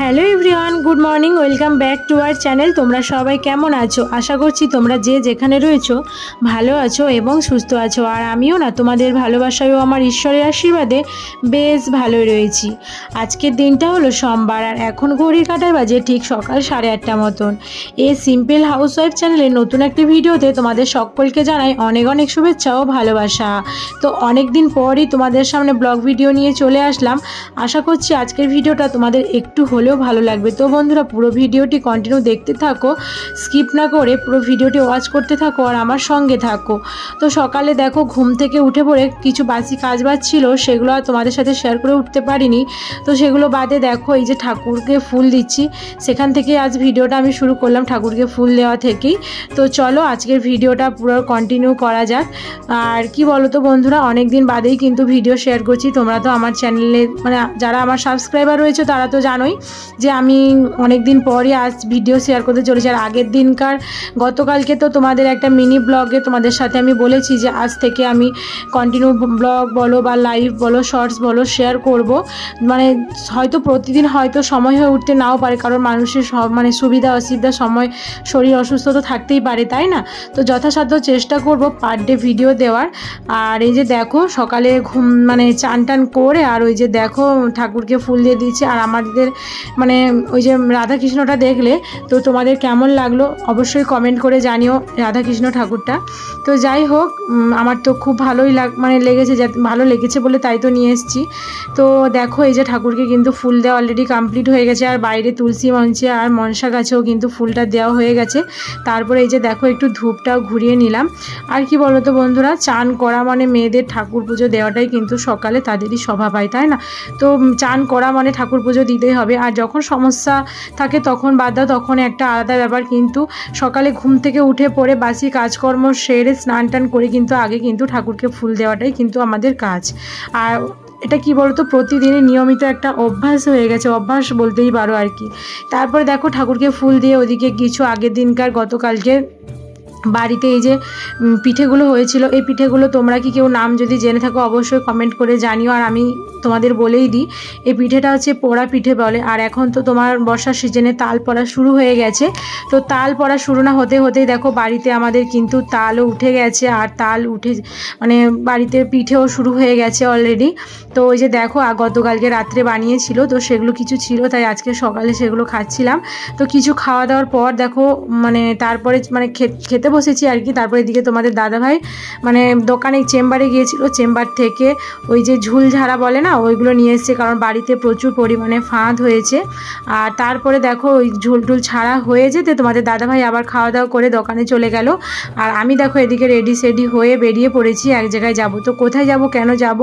Hello everyone, good morning, welcome back to our channel. তোমরা সবাই কেমন আছো? আশা করছি তোমরা যে যেখানে রয়েছো ভালো আছো এবং সুস্থ আছো। আর আমিও না তোমাদের ভালোবাসায় ও আমার ঈশ্বরের আশীর্বাদে বেশ ভালোই রয়েছি। আজকের দিনটা হলো সোমবার, আর এখন ঘড়ির কাঁটার বাজে ঠিক সকাল 8:30 মতন। এই সিম্পল হাউসওয়াইফ চ্যানেলের নতুন একটি ভিডিওতে তোমাদের সকলকে জানাই অনেক অনেক শুভেচ্ছা ও ভালোবাসা। তো অনেক দিন পরই তোমাদের সামনে ব্লগ ভিডিও নিয়ে চলে আসলাম। আশা করছি আজকের ভিডিওটা তোমাদের একটু হলেও ভালো লাগবে। তো বন্ধুরা, পুরো ভিডিওটি কন্টিনিউ দেখতে থাকো, স্কিপ না করে পুরো ভিডিওটি ওয়াচ করতে থাকো আর আমার সঙ্গে থাকো। তো সকালে দেখো ঘুম থেকে উঠে পড়ে কিছু বাসি কাজবাজ ছিল, সেগুলো আর তোমাদের সাথে শেয়ার করে উঠতে পারিনি। তো সেগুলো বাদে দেখো এই যে ঠাকুরকে ফুল দিচ্ছি, সেখান থেকে আজ ভিডিওটা আমি শুরু করলাম, ঠাকুরকে ফুল দেওয়া থেকেই। তো চলো আজকের ভিডিওটা পুরো কন্টিনিউ করা যাক। আর কি বলো তো বন্ধুরা, অনেক দিন বাদেই কিন্তু ভিডিও শেয়ার করছি। তোমরা তো আমার চ্যানেলে মানে যারা আমার সাবস্ক্রাইবার রয়েছে তারা তো জানোই যে আমি অনেক দিন পরই আজ ভিডিও শেয়ার করতে চলেছি। আর আগের দিনকার গতকালকে তো তোমাদের একটা মিনি ব্লগে তোমাদের সাথে আমি বলেছি যে আজ থেকে আমি কন্টিনিউ ব্লগ বলো বা লাইভ বলো শর্টস বলো শেয়ার করব। মানে হয়তো প্রতিদিন হয়তো সময় হয়ে উঠতে নাও পারে, কারণ মানুষের মানে সুবিধা অসুবিধা সময় শরীর অসুস্থ তো থাকতেই পারে, তাই না? তো যথাসাধ্য চেষ্টা করব পার ডে ভিডিও দেওয়ার। আর এই যে দেখো সকালে মানে চান টান করে আর ওই যে দেখো ঠাকুরকে ফুল দিয়ে দিয়েছি। আর আমাদের মানে ওই যে রাধাকৃষ্ণটা দেখলে তো তোমাদের কেমন লাগলো অবশ্যই কমেন্ট করে জানিও, রাধাকৃষ্ণ ঠাকুরটা। তো যাই হোক, আমার তো খুব ভালোই মানে লেগেছে, ভালো লেগেছে বলে তাই তো নিয়ে এসেছি। তো দেখো এই যে ঠাকুরকে কিন্তু ফুল দেওয়া অলরেডি কমপ্লিট হয়ে গেছে, আর বাইরে তুলসী মঞ্চে আর মনসা গাছেও কিন্তু ফুলটা দেওয়া হয়ে গেছে। তারপরে এই যে দেখো একটু ধূপটাও ঘুরিয়ে নিলাম। আর কি বলো তো বন্ধুরা, চান করা মানে মেয়েদের ঠাকুর পুজো দেওয়াটাই কিন্তু সকালে তাদেরই স্বভাব হয়, তাই না? তো চান করা মানে ঠাকুর পুজো দিতেই হবে। আর যখন সমস্যা থাকে তখন বাদ দাও, তখন একটা আলাদা ব্যাপার। কিন্তু সকালে ঘুম থেকে উঠে পড়ে বাসি কাজকর্ম সেরে স্নান টান করে কিন্তু আগে কিন্তু ঠাকুরকে ফুল দেওয়াটাই কিন্তু আমাদের কাজ। আর এটা কি বলতো, প্রতিদিনই নিয়মিত একটা অভ্যাস হয়ে গেছে, অভ্যাস বলতেই পারো আর কি। তারপরে দেখো ঠাকুরকে ফুল দিয়ে ওদিকে কিছু আগের দিনকার গতকালকে বাড়িতে এই যে পিঠেগুলো হয়েছিল, এই পিঠেগুলো তোমরা কি কেউ নাম যদি জেনে থাকো অবশ্যই কমেন্ট করে জানিও। আর আমি তোমাদের বলেই দিই, এই পিঠেটা হচ্ছে পোড়া পিঠে বলে। আর এখন তো তোমার বর্ষার সিজনে তাল পড়া শুরু হয়ে গেছে। তো তাল পড়া শুরু না হতে হতেই দেখো বাড়িতে আমাদের কিন্তু তালও উঠে গেছে, আর তাল উঠে মানে বাড়িতে পিঠেও শুরু হয়ে গেছে অলরেডি। তো ওই যে দেখো গতকালকে রাত্রে বানিয়েছিল, তো সেগুলো কিছু ছিল, তাই আজকে সকালে সেগুলো খাচ্ছিলাম। তো কিছু খাওয়া দাওয়ার পর দেখো মানে তারপরে মানে খেতে বসেছি আর কি। তারপরে এদিকে তোমাদের দাদাভাই মানে দোকানে চেম্বারে গিয়েছিল, চেম্বার থেকে ওই যে ঝুল ঝাড়া বলে না ওইগুলো নিয়ে এসছে, কারণ বাড়িতে প্রচুর পরিমাণে ফাঁদ হয়েছে। আর তারপরে দেখো ওই ঝুল টুল ছাড়া হয়ে যেতে তোমাদের দাদাভাই আবার খাওয়া দাওয়া করে দোকানে চলে গেল। আর আমি দেখো এদিকে রেডি সেডি হয়ে বেরিয়ে পড়েছি, এক জায়গায় যাব। তো কোথায় যাব কেন যাব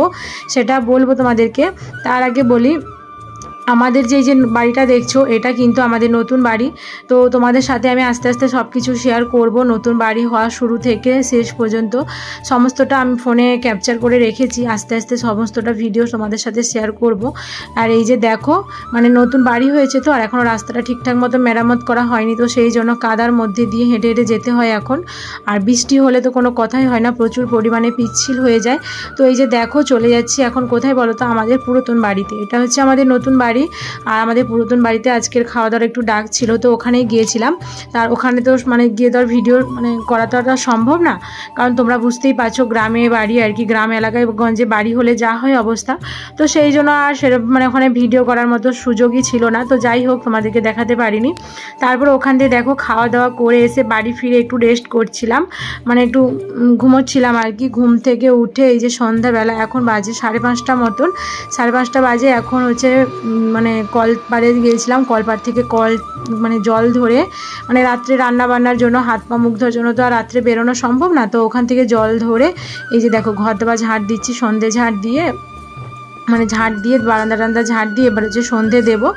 সেটা বলবো তোমাদেরকে। তার আগে বলি, আমাদের যে বাড়িটা দেখছো এটা কিন্তু আমাদের নতুন বাড়ি। তো তোমাদের সাথে আমি আস্তে আস্তে সব কিছু শেয়ার করব, নতুন বাড়ি হওয়া শুরু থেকে শেষ পর্যন্ত সমস্তটা আমি ফোনে ক্যাপচার করে রেখেছি। আস্তে আস্তে সমস্তটা ভিডিও তোমাদের সাথে শেয়ার করব। আর এই যে দেখো মানে নতুন বাড়ি হয়েছে তো, আর এখনও রাস্তাটা ঠিকঠাক মতো মেরামত করা হয়নি, তো সেই জন্য কাদার মধ্যে দিয়ে হেঁটে হেঁটে যেতে হয় এখন। আর বৃষ্টি হলে তো কোনো কথাই হয় না, প্রচুর পরিমাণে পিচ্ছিল হয়ে যায়। তো এই যে দেখো চলে যাচ্ছি এখন কোথায় বলো তো, আমাদের পুরাতন বাড়িতে। এটা হচ্ছে আমাদের নতুন বাড়ি। আর আমাদের পুরাতন বাড়িতে আজকের খাওয়া দাওয়ার একটু ডাক ছিল, তো ওখানেই গিয়েছিলাম। তার ওখানে তো মানে গিয়ে তো আর ভিডিও মানে করা তো সম্ভব না, কারণ তোমরা বুঝতেই পারছো গ্রামে বাড়ি আর কি, গ্রাম এলাকায় গঞ্জে বাড়ি হলে যা হয় অবস্থা। তো সেই জন্য আর সেরকম মানে ওখানে ভিডিও করার মতো সুযোগই ছিল না। তো যাই হোক তোমাদেরকে দেখাতে পারিনি। তারপর ওখান থেকে দেখো খাওয়া দাওয়া করে এসে বাড়ি ফিরে একটু রেস্ট করছিলাম, মানে একটু ঘুমোচ্ছিলাম আর কি। ঘুম থেকে উঠে এই যে সন্ধ্যাবেলা এখন বাজে 5:30 মতন, 5:30 বাজে। এখন হচ্ছে মানে কলপাড়ে গিয়েছিলাম, কলপাড় থেকে মানে জল ধরে মানে রাত্রে রান্না বান্নার জন্য হাত পা মুখ ধোয়ার জন্য তো আর রাত্রে বেরোনো সম্ভব না, তো ওখান থেকে জল ধরে এই যে দেখো ঘর দেওয়া ঝাড় দিচ্ছি, সন্ধে ঝাড় দিয়ে মানে ঝাড় দিয়ে বারান্দা টান্দা ঝাড় দিয়ে এবার হচ্ছে সন্ধে দেবো।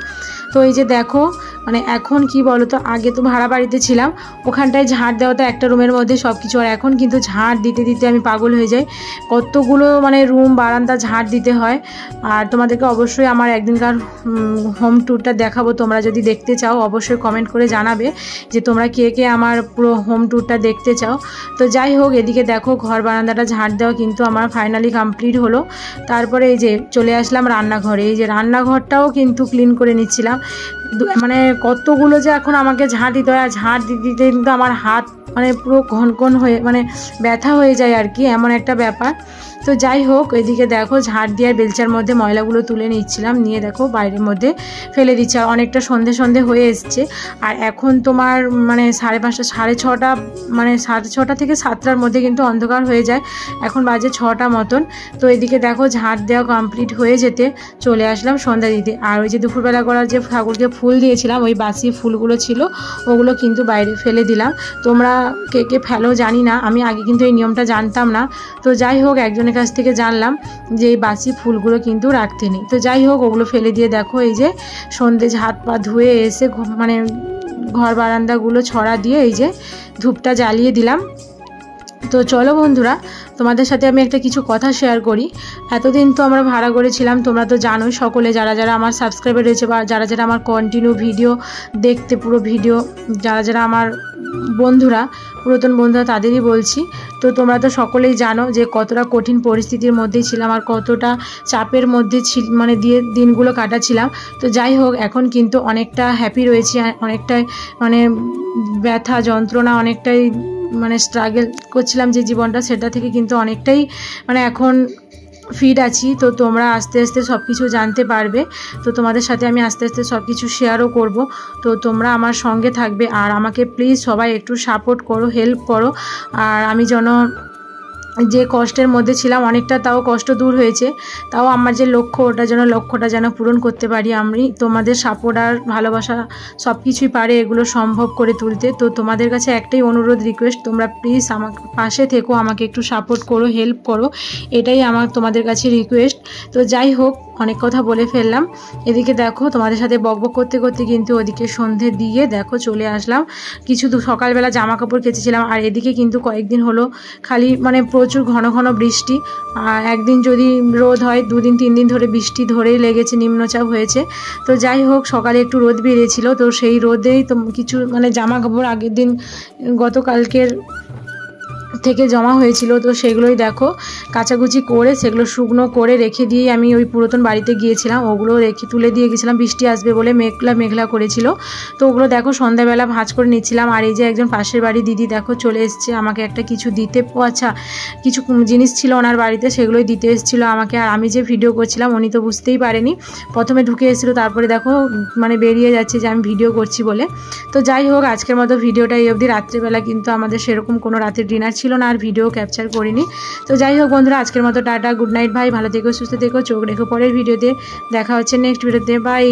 তো এই যে দেখো মানে এখন কি বলো তো, আগে তো ভাড়া বাড়িতে ছিলাম, ওখানটায় ঝাড় দেওয়া তো একটা রুমের মধ্যে সব কিছু, আর এখন কিন্তু ঝাড় দিতে দিতে আমি পাগল হয়ে যাই, কতগুলো মানে রুম বারান্দা ঝাড় দিতে হয়। আর তোমাদেরকে অবশ্যই আমার একদিনকার হোম ট্যুরটা দেখাবো, তোমরা যদি দেখতে চাও অবশ্যই কমেন্ট করে জানাবে যে তোমরা কে কে আমার পুরো হোম ট্যুরটা দেখতে চাও। তো যাই হোক, এদিকে দেখো ঘর বারান্দাটা ঝাড় দেওয়া কিন্তু আমার ফাইনালি কমপ্লিট হলো। তারপরে এই যে চলে আসলাম রান্নাঘরে, এই যে রান্নাঘরটাও কিন্তু ক্লিন করে নিচ্ছিলাম, মানে কতগুলো যে এখন আমাকে ঝাড় দিতে হয়, আর ঝাড় দিতে দিতে কিন্তু আমার হাত মানে পুরো ঘন হয়ে মানে ব্যথা হয়ে যায় আর কি, এমন একটা ব্যাপার। তো যাই হোক, এদিকে দেখো ঝাড় দিয়ে বেলচার মধ্যে ময়লাগুলো তুলে নিচ্ছিলাম, নিয়ে দেখো বাইরের মধ্যে ফেলে দিচ্ছি। আর অনেকটা সন্ধে হয়ে এসছে, আর এখন তোমার মানে 5:30 6:30 মানে 6:30 থেকে 7টার মধ্যে কিন্তু অন্ধকার হয়ে যায়, এখন বাজে 6টা মতন। তো এদিকে দেখো ঝাড় দেওয়া কমপ্লিট হয়ে যেতে চলে আসলাম সন্ধ্যা দিতে। আর ওই যে দুপুরবেলা করার যে ঠাকুরকে ফুল দিয়েছিলাম, ওই বাসি ফুলগুলো ছিল, ওগুলো কিন্তু বাইরে ফেলে দিলাম। তোমরা কে কে ফেলো জানি না, আমি আগে কিন্তু এই নিয়মটা জানতাম না। তো যাই হোক, একজনের কাছ থেকে জানলাম যে এই বাসি ফুলগুলো কিন্তু রাখতে নেই। তো যাই হোক, ওগুলো ফেলে দিয়ে দেখো এই যে সন্ধে হাত পা ধুয়ে এসে মানে ঘর বারান্দাগুলো ছড়া দিয়ে এই যে ধূপটা জ্বালিয়ে দিলাম। তো চলো বন্ধুরা, তোমাদের সাথে আমি একটা কিছু কথা শেয়ার করি। এতদিন তো আমরা ভাড়া করেছিলাম, তোমরা তো জানোই সকলে, যারা যারা আমার সাবস্ক্রাইবার রয়েছে বা যারা যারা আমার কন্টিনিউ ভিডিও দেখতে, পুরো ভিডিও যারা যারা আমার বন্ধুরা, পুরাতন বন্ধুরা, তাদেরই বলছি। তো তোমরা তো সকলেই জানো যে কতটা কঠিন পরিস্থিতির মধ্যেই ছিলাম আর কতটা চাপের মধ্যে মানে দিয়ে দিনগুলো কাটাচ্ছিলাম। তো যাই হোক, এখন কিন্তু অনেকটা হ্যাপি রয়েছি, অনেকটাই মানে ব্যথা যন্ত্রণা, অনেকটাই মানে স্ট্রাগল করছিলাম যে জীবনটা, সেটা থেকে কিন্তু অনেকটাই মানে এখন ফিট আছি। তো তোমরা আস্তে আস্তে সব কিছু জানতে পারবে, তো তোমাদের সাথে আমি আস্তে আস্তে সব কিছু শেয়ারও করব। তো তোমরা আমার সঙ্গে থাকবে, আর আমাকে প্লিজ সবাই একটু সাপোর্ট করো, হেল্প করো। আর আমি যেন যে কষ্টের মধ্যে ছিলাম অনেকটা, তাও কষ্ট দূর হয়েছে, তাও আমার যে লক্ষ্য, লক্ষ্যটা যেন পূরণ করতে পারি আমি। তোমাদের সাপোর্ট আর ভালোবাসা সব কিছুই পারে এগুলো সম্ভব করে তুলতে। তো তোমাদের কাছে একটাই অনুরোধ, রিকোয়েস্ট, তোমরা প্লিজ আমার পাশে থেকো, আমাকে একটু সাপোর্ট করো, হেল্প করো, এটাই আমার তোমাদের কাছে রিকোয়েস্ট। তো যাই হোক, অনেক কথা বলে ফেললাম। এদিকে দেখো তোমাদের সাথে বকবক করতে করতে কিন্তু ওদিকে সন্ধে দিয়ে দেখো চলে আসলাম। কিছু সকালবেলা জামা কাপড় কেচেছিলাম, আর এদিকে কিন্তু কয়েকদিন হলো খালি মানে প্রচুর ঘন ঘন বৃষ্টি। একদিন যদি রোদ হয়, 2 দিন 3 দিন ধরে বৃষ্টি ধরেই লেগেছে, নিম্নচাপ হয়েছে। তো যাই হোক, সকালে একটু রোদ বেরিয়েছিল, তো সেই রোদেই তো কিছু মানে জামা কাপড় আগের দিন গতকালকের থেকে জমা হয়েছিল, তো সেগুলোই দেখো কাচাকুচি করে সেগুলো শুকনো করে রেখে দিয়ে আমি ওই পুরাতন বাড়িতে গিয়েছিলাম, ওগুলো রেখে তুলে দিয়ে গেছিলাম, বৃষ্টি আসবে বলে মেঘলা মেঘলা করেছিল। তো ওগুলো দেখো সন্ধ্যাবেলা ভাঁজ করে নিচ্ছিলাম। আর এই যে একজন পাশের বাড়ি দিদি দেখো চলে এসছে আমাকে একটা কিছু দিতে, আচ্ছা কিছু জিনিস ছিল ওনার বাড়িতে, সেগুলোই দিতে এসেছিলো আমাকে। আর আমি যে ভিডিও করছিলাম উনি তো বুঝতেই পারেনি, প্রথমে ঢুকে এসেছিলো, তারপরে দেখো মানে বেরিয়ে যাচ্ছে যে আমি ভিডিও করছি বলে। তো যাই হোক, আজকের মতো ভিডিওটা এই অবধি। রাত্রেবেলা কিন্তু আমাদের সেরকম কোনো রাতের ডিনার ছিল না, আর ভিডিও ক্যাপচার করিনি। তো যাই হোক বন্ধুরা, আজকের মতো টাটা, গুড নাইট ভাই, ভালো থেকো, সুস্থ থেকো, চোখ রেখো পরের ভিডিওতে, দেখা হচ্ছে নেক্সট ভিডিওতে, বাই।